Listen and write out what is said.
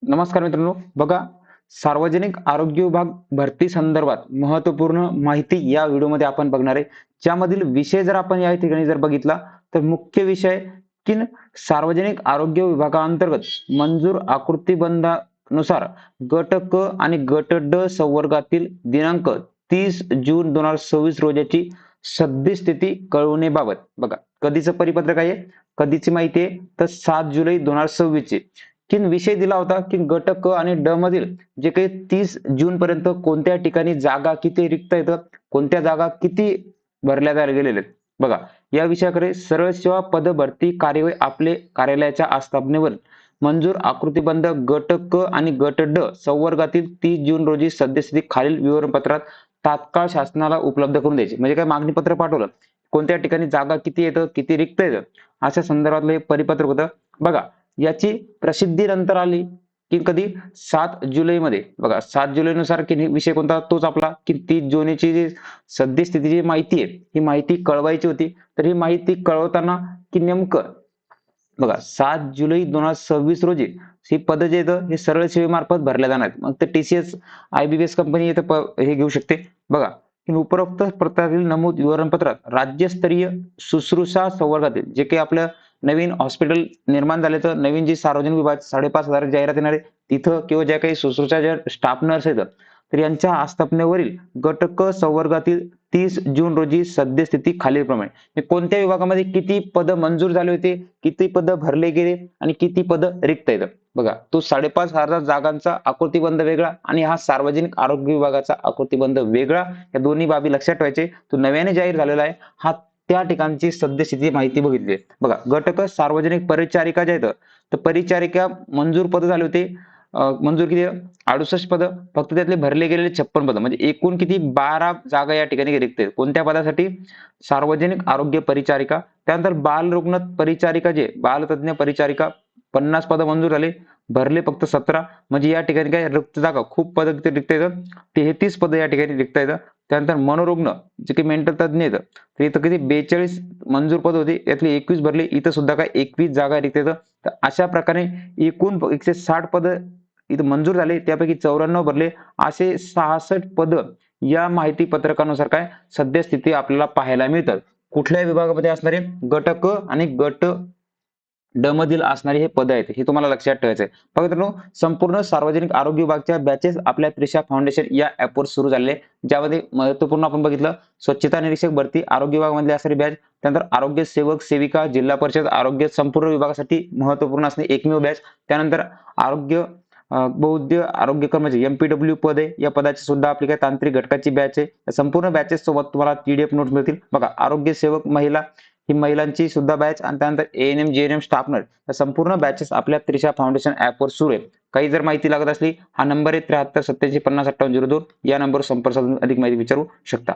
नमस्कार मित्रांनो, बघा सार्वजनिक आरोग्य विभाग भरती संदर्भात महत्त्वपूर्ण माहिती या व्हिडिओमध्ये आपण बघणार आहे. ज्यामधील विषय जर आपण या ठिकाणी जर बघितला तर मुख्य विषय की सार्वजनिक आरोग्य विभागाअंतर्गत मंजूर आकृतीबंधानुसार गट क आणि गट ड संवर्गातील दिनांक 30 जून 2026 रोजीची सद्यस्थिती कळवण्याबाबत. बघा कधीचं परिपत्रक आहे, कधीची माहिती आहे तर 7 जुलै 2026 ची की विषय दिला होता की गट क आणि ड मधील जे काही 30 जून पर्यंत कोणत्या ठिकाणी जागा किती रिक्त आहेत, कोणत्या जागा किती भरल्या गेलेल्या आहेत. बघा या विषयाकडे सरळ सेवा पद भरती कार्यवाही आपले कार्यालयाच्या आस्थापनेवर मंजूर आकृतीबंध गट क आणि गट ड संवर्गातील 30 जून रोजी सद्यस्थिती खालील विवरणपत्रात तात्काळ शासनाला उपलब्ध करून द्यायची. म्हणजे काय मागणी पत्र पाठवलं, कोणत्या ठिकाणी जागा किती येतं, किती रिक्त येतं अशा संदर्भातलं हे परिपत्रक होतं. बघा याची प्रसिद्धी नंतर आली की कधी 7 जुलैमध्ये. बघा 7 जुलैनुसार की विषय कोणता, तोच आपला की 30 जूनची जी सद्यस्थितीची माहिती आहे ही माहिती कळवायची होती. तर ही माहिती कळवताना की नेमकं बघा 7 जुलै 2026 रोजी ही पद जे येतं हे सरळ सेवेमार्फत भरल्या जाणार आहेत. मग ते TCS IBPS कंपनी हे घेऊ शकते. बघा उपरोक्त पत्रातील नमूद विवरणपत्रात राज्यस्तरीय शुश्रूषा संवर्गातील जे काही आपलं नवीन हॉस्पिटल निर्माण झाले तर नवीन जी सार्वजनिक विभाग 5,500 जाहिरात येणार आहे तिथं किंवा ज्या काही शुश्रूषा ज्या स्टाफ नर्स आहेत तर यांच्या आस्थापनेवरील गट क संवर्गातील 30 जून रोजी सद्यस्थिती खालीलप्रमाणे. कोणत्या विभागामध्ये किती पद मंजूर झाले होते, किती पद भरले गेले आणि किती पद रिक्त आहेत. बघा तो 5,500 जागांचा आकृतीबंध वेगळा आणि हा सार्वजनिक आरोग्य विभागाचा आकृतीबंध वेगळा. या दोन्ही बाबी लक्षात ठेवायचे. तो नव्याने जाहीर झालेला आहे हा त्या ठिकाणची सद्यस्थिती माहिती बघितली. बघा गट क सार्वजनिक परिचारिका ज्या आहेत तर परिचारिका मंजूर पद झाले होते, मंजूर किती 68 पद, फक्त त्यातले भरले गेलेले 56 पद, म्हणजे एकूण किती 12 जागा या ठिकाणी रिक्त आहेत. कोणत्या पदासाठी, सार्वजनिक आरोग्य परिचारिका. त्यानंतर बालरुग्ण परिचारिका जे बालतज्ञ परिचारिका 50 पद मंजूर झाले, भरले फक्त 17. म्हणजे या ठिकाणी काय रिक्त जागा खूप पद रिक्त आहेत, 33 पद या ठिकाणी रिक्त आहेत. त्यानंतर मनोरुग्ण जे काही मेंटल तज्ञ आहेत तर इथं किती 42 मंजूर पद होते, यातले 21 भरले. इथं सुद्धा काय 21 जागा रिक्त आहेत. तर अशा प्रकारे एकूण 160 पद इथं मंजूर झाले, त्यापैकी 94 भरले. असे 66 पद या माहिती पत्रकानुसार काय सद्यस्थिती आपल्याला पाहायला मिळतात. कुठल्या विभागामध्ये असणारे, गट क आणि गट ड मधील असणारे हे पद आहेत, हे तुम्हाला लक्षात ठेवायचं आहे. बघा मित्रांनो, संपूर्ण सार्वजनिक आरोग्य विभागाच्या बॅचेस आपल्या त्रिशा फाउंडेशन या ऍपवर सुरू झालेले, ज्यामध्ये महत्त्वपूर्ण आपण बघितलं स्वच्छता निरीक्षक भरती आरोग्य विभागामधली असणारी बॅच, त्यानंतर आरोग्य सेवक सेविका जिल्हा परिषद आरोग्य संपूर्ण विभागासाठी महत्त्वपूर्ण असणे एकमेव बॅच. त्यानंतर आरोग्य बौद्ध आरोग्य कर्मचारी MPW पद आहे, या पदाची सुद्धा आपली काय तांत्रिक घटकाची बॅच आहे. संपूर्ण बॅचेस सोबत तुम्हाला PDF नोट्स मिळतील. बघा आरोग्य सेवक महिला ही महिलांची सुद्धा बॅच आणि त्यानंतर ANM JNM स्टाफ नर्स या संपूर्ण बॅचेस आपल्या त्रिशा फाउंडेशन ऍपवर सुरू आहेत. काही जर माहिती लागत असली, हा नंबर आहे 73 87 50 58 02, या नंबरवर संपर्क साधून अधिक माहिती विचारू शकता.